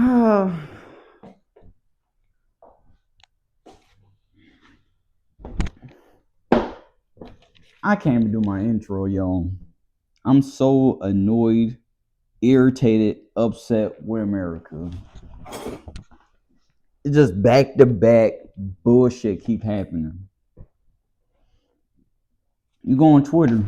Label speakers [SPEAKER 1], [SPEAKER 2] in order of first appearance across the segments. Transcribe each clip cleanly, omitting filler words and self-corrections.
[SPEAKER 1] I can't even do my intro, y'all. I'm so annoyed, irritated, upset with America. It's just back to back bullshit keep happening. You go on Twitter,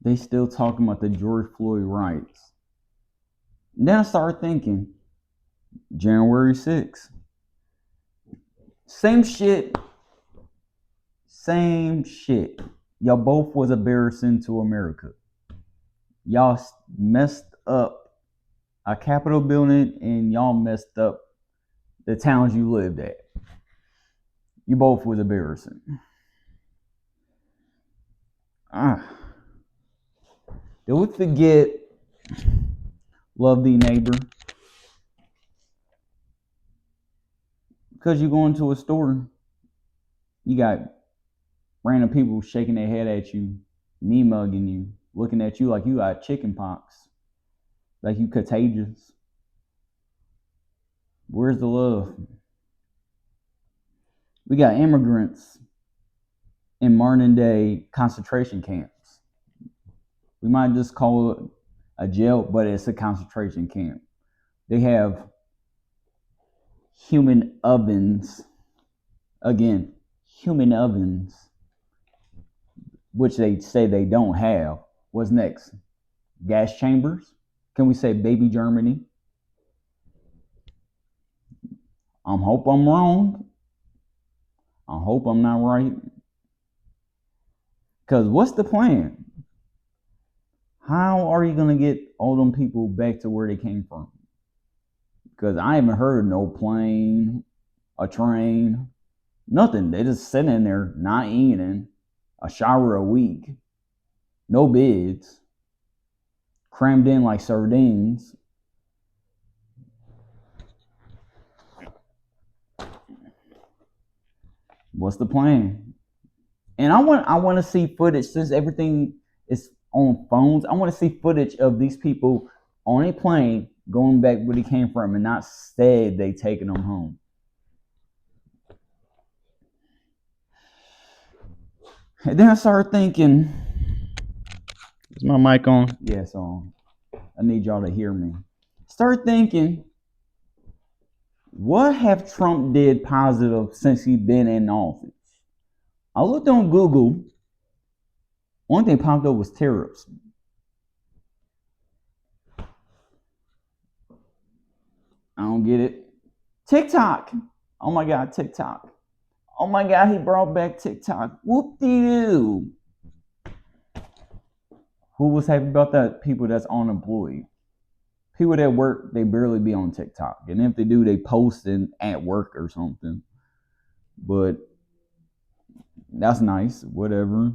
[SPEAKER 1] they still talking about the George Floyd riots. Then I start thinking, January 6th. Same shit. Same shit. Y'all both was embarrassing to America. Y'all messed up a Capitol building and y'all messed up the towns you lived at. You both was embarrassing. Did we forget love thee neighbor? Because you go into a store, you got random people shaking their head at you, me mugging you, looking at you like you got chicken pox, like you contagious. Where's the love? We got immigrants in modern day concentration camps. We might just call it a jail, but it's a concentration camp. They have human ovens, again, human ovens, which they say they don't have. What's next? Gas chambers? Can we say baby Germany? I hope I'm wrong. I hope I'm not right. Because what's the plan? How are you going to get all them people back to where they came from? Because I haven't heard no plane, a train, nothing. They just sitting in there, not eating, a shower a week, no beds, crammed in like sardines. What's the plan? And I want to see footage since everything is on phones. I want to see footage of these people on a plane going back where they came from and not said they taking them home. And then I started thinking, is my mic on? Yeah, it's on. I need y'all to hear me. Start thinking, what have Trump did positive since he been in office? I looked on Google. One thing popped up was tariffs. I don't get it. TikTok. Oh my God, TikTok. Oh my God, he brought back TikTok. Whoop-de-doo. Who was happy about that? People that's unemployed. People that work, they barely be on TikTok. And if they do, they posting at work or something. But that's nice. Whatever.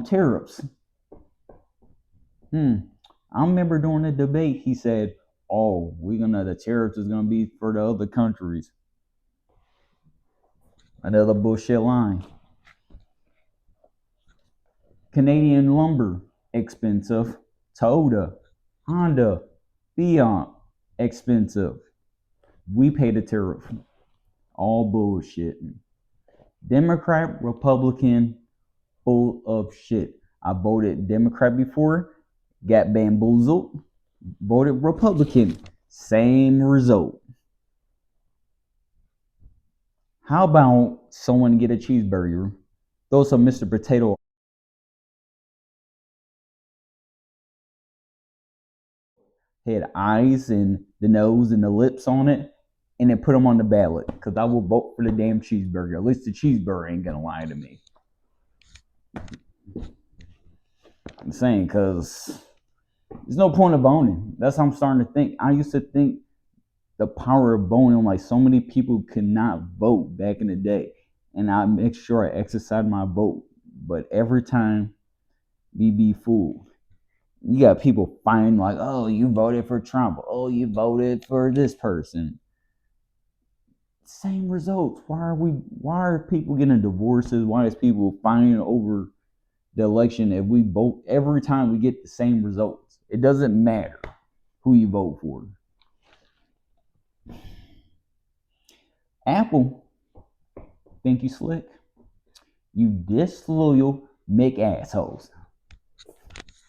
[SPEAKER 1] Tariffs. I remember during the debate, he said, "Oh, the tariffs is gonna be for the other countries." Another bullshit line. Canadian lumber, expensive. Toyota, Honda, Fiat, expensive. We pay the tariff. All bullshit. Democrat, Republican, full of shit. I voted Democrat before, got bamboozled. Voted Republican, same result. How about someone get a cheeseburger, throw some Mr. Potato, had eyes and the nose and the lips on it, and then put them on the ballot? Because I will vote for the damn cheeseburger. At least the cheeseburger ain't gonna lie to me. I'm saying, because there's no point of voting. That's how I'm starting to think. I used to think the power of voting, like so many people could not vote back in the day. And I make sure I exercise my vote. But every time we be fooled. You got people fighting like, oh, you voted for Trump. Oh, you voted for this person. Same results. Why are people getting divorces? Why is people fighting over the election if we vote every time we get the same results? It doesn't matter who you vote for. Apple think you slick. You disloyal McAssholes.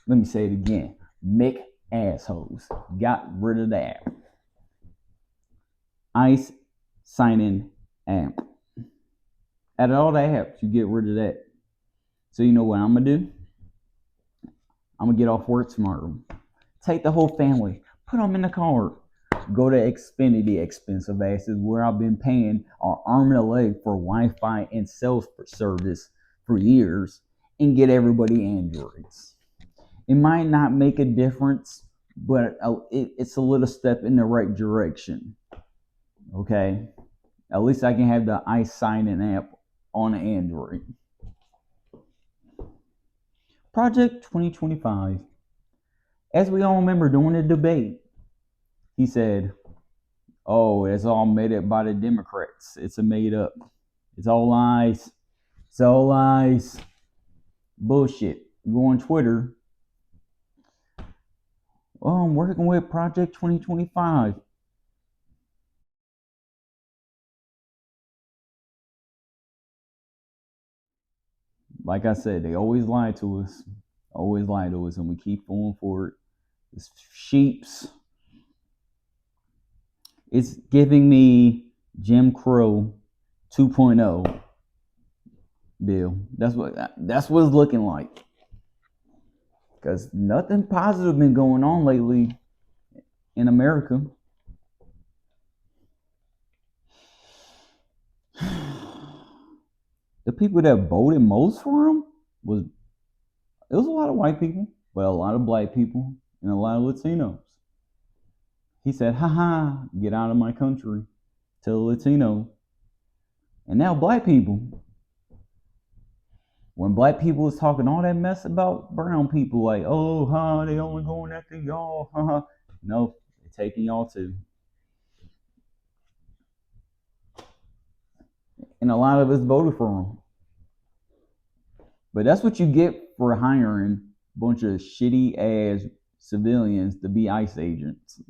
[SPEAKER 1] Let me say it again. McAssholes. Got rid of the app. ICE signing app. Out of all the apps, you get rid of that. So you know what I'm going to do? I'm going to get off work tomorrow. Take the whole family. Put them in the car. Go to Xfinity, expensive asses, where I've been paying an arm and a leg for Wi-Fi and cell service for years, and get everybody Androids. It might not make a difference, but it's a little step in the right direction. Okay? At least I can have the ICE signing app on Android. Project 2025. As we all remember during the debate, he said, oh, it's all made up by the Democrats. It's a made up. It's all lies. It's all lies. Bullshit. Go on Twitter. Oh, I'm working with Project 2025. Like I said, they always lie to us. Always lie to us, and we keep falling for it. It's sheeps. It's giving me Jim Crow 2.0, Bill. That's what it's looking like. Because nothing positive been going on lately in America. The people that voted most for him was a lot of white people, but a lot of black people and a lot of Latinos. He said, haha, get out of my country to the Latino. And now black people. When black people was talking all that mess about brown people, like, oh, they only going after y'all, no, they're taking y'all too. And a lot of us voted for them. But that's what you get for hiring a bunch of shitty ass civilians to be ICE agents.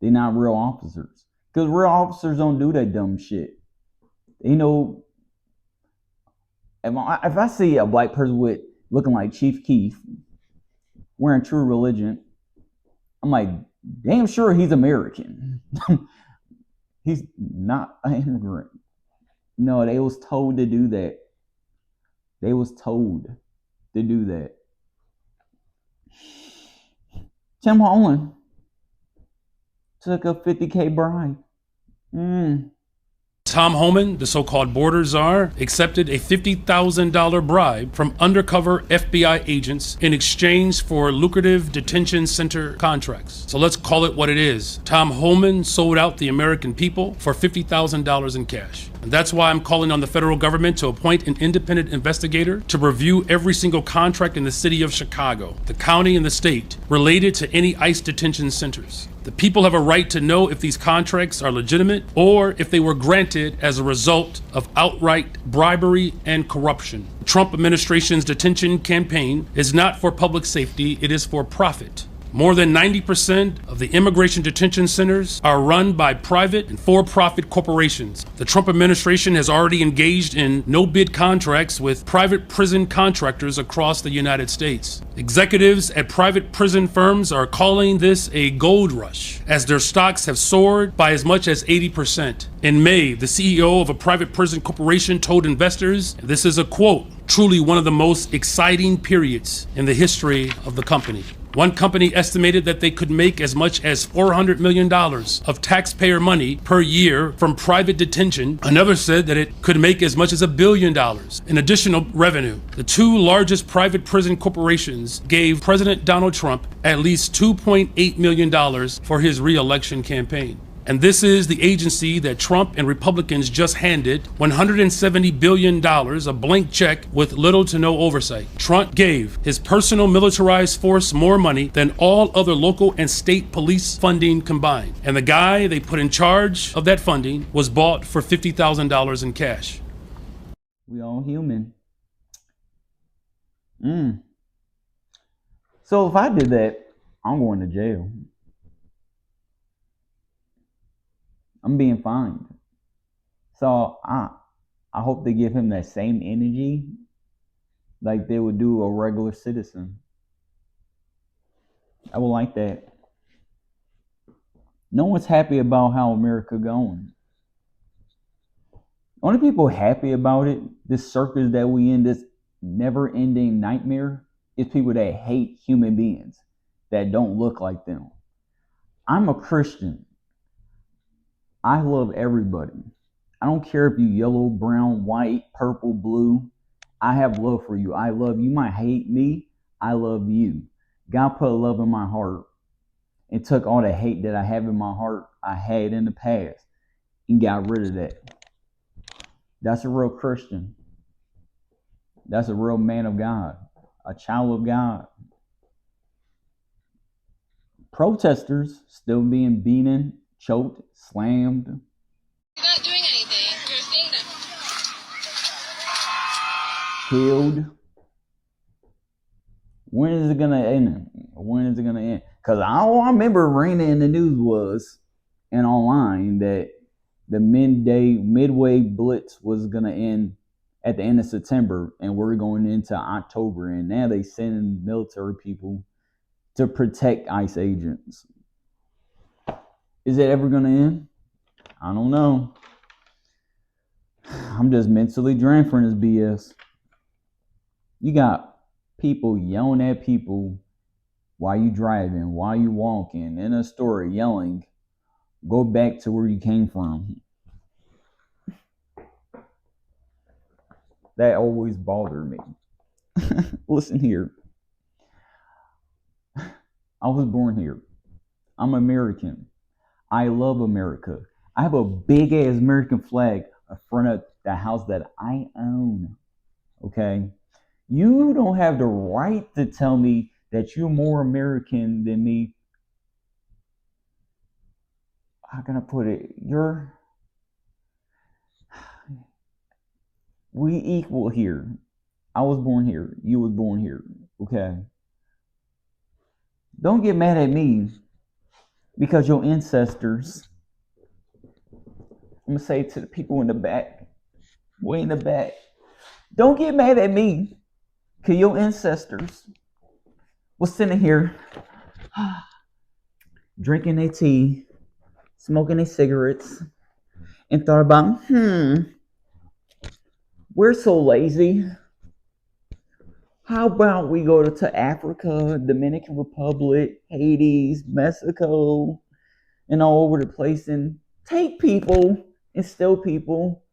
[SPEAKER 1] They're not real officers. Because real officers don't do that dumb shit. You know, if I see a black person with looking like Chief Keef wearing True Religion, I'm like, damn sure he's American. He's not an immigrant. No, they was told to do that. They was told to do that. Tim Holland took a $50K bribe.
[SPEAKER 2] Tom Homan, the so-called border czar, accepted a $50,000 bribe from undercover FBI agents in exchange for lucrative detention center contracts. So let's call it what it is. Tom Homan sold out the American people for $50,000 in cash. And that's why I'm calling on the federal government to appoint an independent investigator to review every single contract in the city of Chicago, the county and the state, related to any ICE detention centers. The people have a right to know if these contracts are legitimate or if they were granted as a result of outright bribery and corruption. The Trump administration's detention campaign is not for public safety, it is for profit. More than 90% of the immigration detention centers are run by private and for-profit corporations. The Trump administration has already engaged in no-bid contracts with private prison contractors across the United States. Executives at private prison firms are calling this a gold rush, as their stocks have soared by as much as 80%. In May, the CEO of a private prison corporation told investors, and this is a quote, "truly one of the most exciting periods in the history of the company." One company estimated that they could make as much as $400 million of taxpayer money per year from private detention. Another said that it could make as much as $1 billion in additional revenue. The two largest private prison corporations gave President Donald Trump at least $2.8 million for his re-election campaign. And this is the agency that Trump and Republicans just handed $170 billion, a blank check with little to no oversight. Trump gave his personal militarized force more money than all other local and state police funding combined. And the guy they put in charge of that funding was bought for $50,000 in cash.
[SPEAKER 1] We all human. So if I did that, I'm going to jail. I'm being fined. So I hope they give him that same energy like they would do a regular citizen. I would like that. No one's happy about how America going. Only people happy about it, this circus that we in, this never-ending nightmare, is people that hate human beings that don't look like them. I'm a Christian. I love everybody. I don't care if you yellow, brown, white, purple, blue. I have love for you. I love you. You might hate me. I love you. God put love in my heart and took all the hate that I have in my heart, I had in the past, and got rid of that. That's a real Christian. That's a real man of God, a child of God. Protesters still being beaten, choked, slammed.
[SPEAKER 3] You're not doing anything. You're seeing them.
[SPEAKER 1] Killed. When is it gonna end? When is it gonna end? Because all I remember reading in the news was, and online, that the midway blitz was gonna end at the end of September, and we're going into October, and now they send military people to protect ICE agents. Is it ever gonna end? I don't know. I'm just mentally drained from this BS. You got people yelling at people while you driving, while you walking, in a store yelling, go back to where you came from. That always bothered me. Listen here. I was born here. I'm American. I love America. I have a big ass American flag in front of the house that I own. Okay? You don't have the right to tell me that you're more American than me. How can I put it? We equal here. I was born here. You was born here. Okay? Don't get mad at me because your ancestors, I'm going to say to the people in the back, way in the back, don't get mad at me because your ancestors was sitting here drinking their tea, smoking their cigarettes, and thought about, we're so lazy. How about we go to Africa, Dominican Republic, Haiti, Mexico, and all over the place and take people and steal people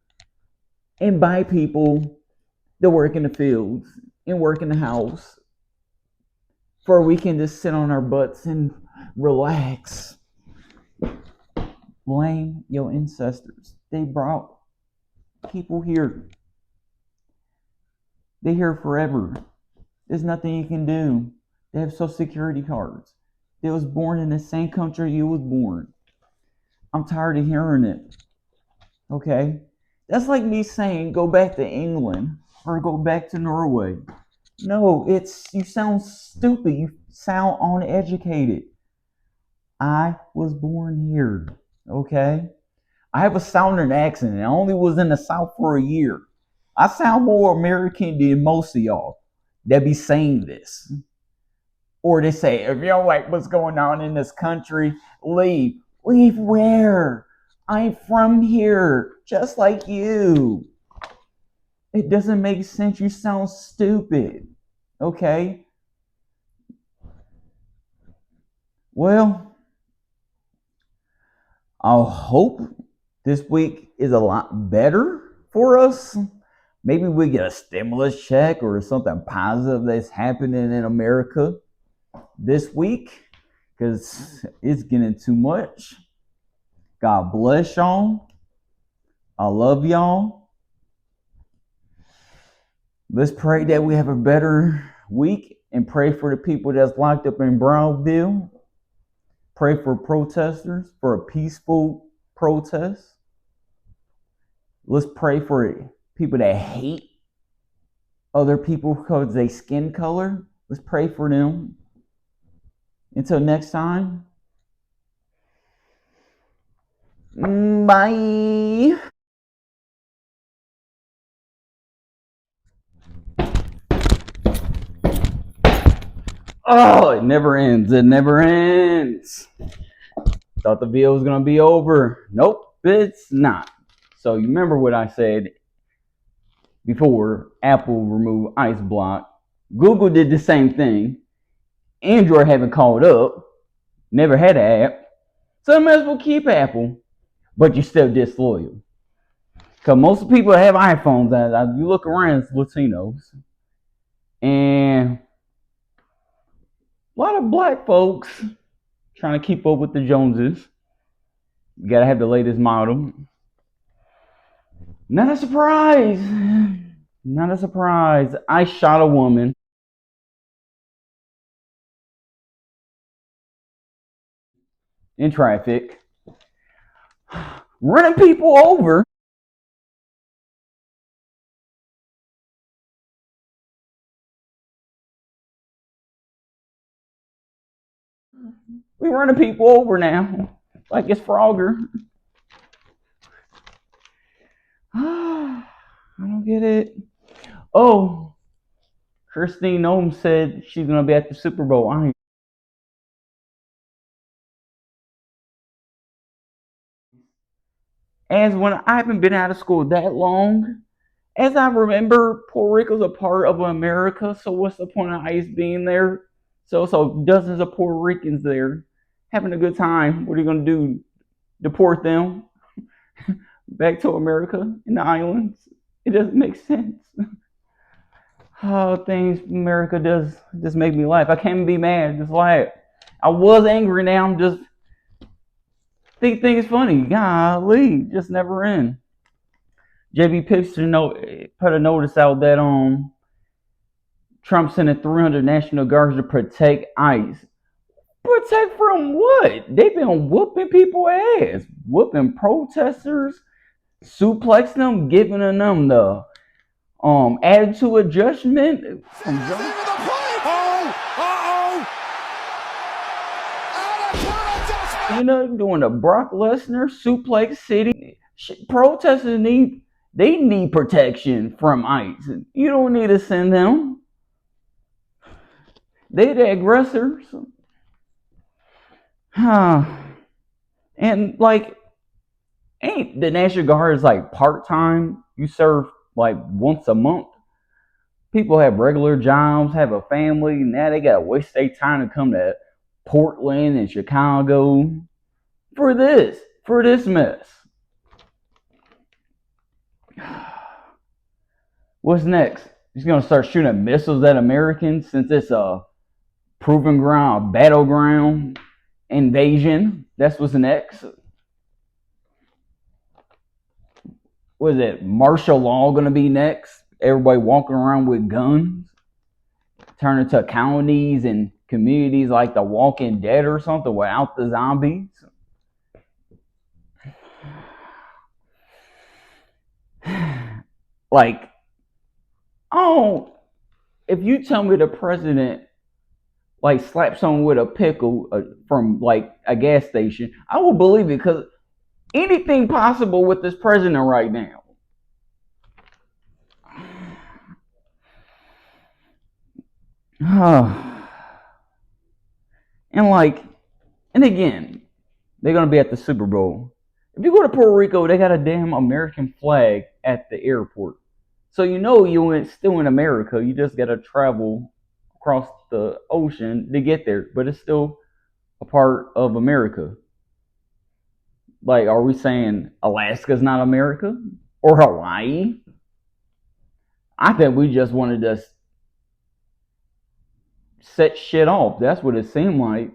[SPEAKER 1] and buy people to work in the fields and work in the house for we can just sit on our butts and relax. Blame your ancestors. They brought people here. They're here forever. There's nothing you can do. They have social security cards. They was born in the same country you was born. I'm tired of hearing it. Okay? That's like me saying go back to England or go back to Norway. No, you sound stupid. You sound uneducated. I was born here. Okay? I have a southern accent and I only was in the South for a year. I sound more American than most of y'all that be saying this. Or they say, if you don't like what's going on in this country, leave. Leave where? I'm from here, just like you. It doesn't make sense. You sound stupid. Okay? Well, I hope this week is a lot better for us. Maybe we get a stimulus check or something positive that's happening in America this week because it's getting too much. God bless y'all. I love y'all. Let's pray that we have a better week and pray for the people that's locked up in Brownville. Pray for protesters, for a peaceful protest. Let's pray for people that hate other people because of their skin color. Let's pray for them. Until next time. Bye. Oh, it never ends. It never ends. Thought the video was gonna be over. Nope, it's not. So you remember what I said before? Apple removed Ice Block. Google did the same thing. Android haven't caught up. Never had an app. So I might as well keep Apple. But you're still disloyal. Because most people have iPhones. As you look around, it's Latinos. And a lot of black folks trying to keep up with the Joneses. You gotta have the latest model. Not a surprise. Not a surprise. I shot a woman. In traffic. Running people over. We running people over now. Like it's Frogger. I don't get it. Oh, Christine Nome said she's gonna be at the Super Bowl. As when I haven't been out of school that long, as I remember, Puerto Rico's a part of America. So what's the point of ICE being there? So dozens of Puerto Ricans there having a good time. What are you gonna do? Deport them back to America in the islands? It doesn't make sense. Oh, things America does just make me laugh. I can't be mad, just laugh. I was angry, now I'm just think it's funny. Golly, just never end. JB Pixter put a notice out that Trump sent 300 National Guards to protect ICE. Protect from what? They've been whooping people ass, whooping protesters, suplexing them, giving them the attitude adjustment from doing a Brock Lesnar suplex city. Protesters need protection from ICE. You don't need to send them. They the aggressors. And like, ain't the National Guard is like part-time? You serve like once a month. People have regular jobs, have a family. Now they gotta waste their time to come to Portland and Chicago for this mess. What's next? He's gonna start shooting missiles at Americans since it's a proving ground, a battleground invasion. That's what's next. What is it? Martial law gonna be next? Everybody walking around with guns, turn into counties and communities like The Walking Dead or something without the zombies. Like, oh, if you tell me the president like slapped someone with a pickle from like a gas station, I will believe it, because anything possible with this president right now. And again, they're gonna be at the Super Bowl. If you go to Puerto Rico, they got a damn American flag at the airport. So you ain't still in America. You just gotta travel across the ocean to get there, but it's still a part of America. Like, are we saying Alaska's not America? Or Hawaii? I think we just wanted to set shit off. That's what it seemed like.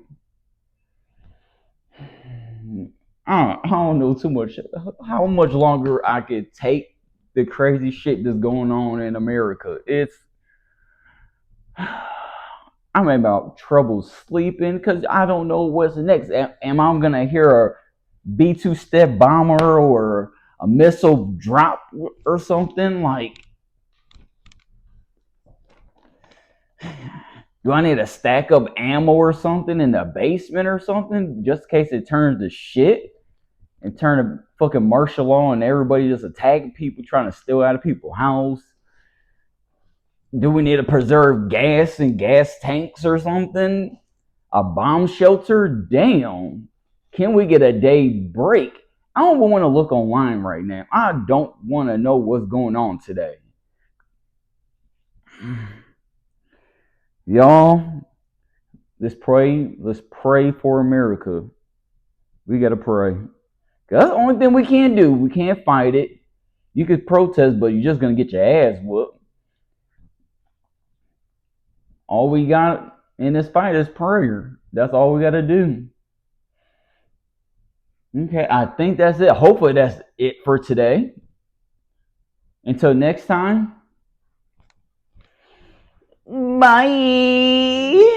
[SPEAKER 1] I don't know too much how much longer I could take the crazy shit that's going on in America. I'm about trouble sleeping because I don't know what's next. Am I gonna hear a B-2 step bomber or a missile drop or something? Like, do I need to stack up ammo or something in the basement or something just in case it turns to shit and turn to fucking martial law and everybody just attacking people trying to steal out of people's house? Do we need to preserve gas and gas tanks or something? A bomb shelter? Damn. Can we get a day break? I don't want to look online right now. I don't want to know what's going on today. Y'all, let's pray for America. We gotta pray. 'Cause that's the only thing we can do. We can't fight it. You could protest, but you're just gonna get your ass whooped. All we got in this fight is prayer. That's all we gotta do. Okay, I think that's it. Hopefully that's it for today. Until next time. Bye.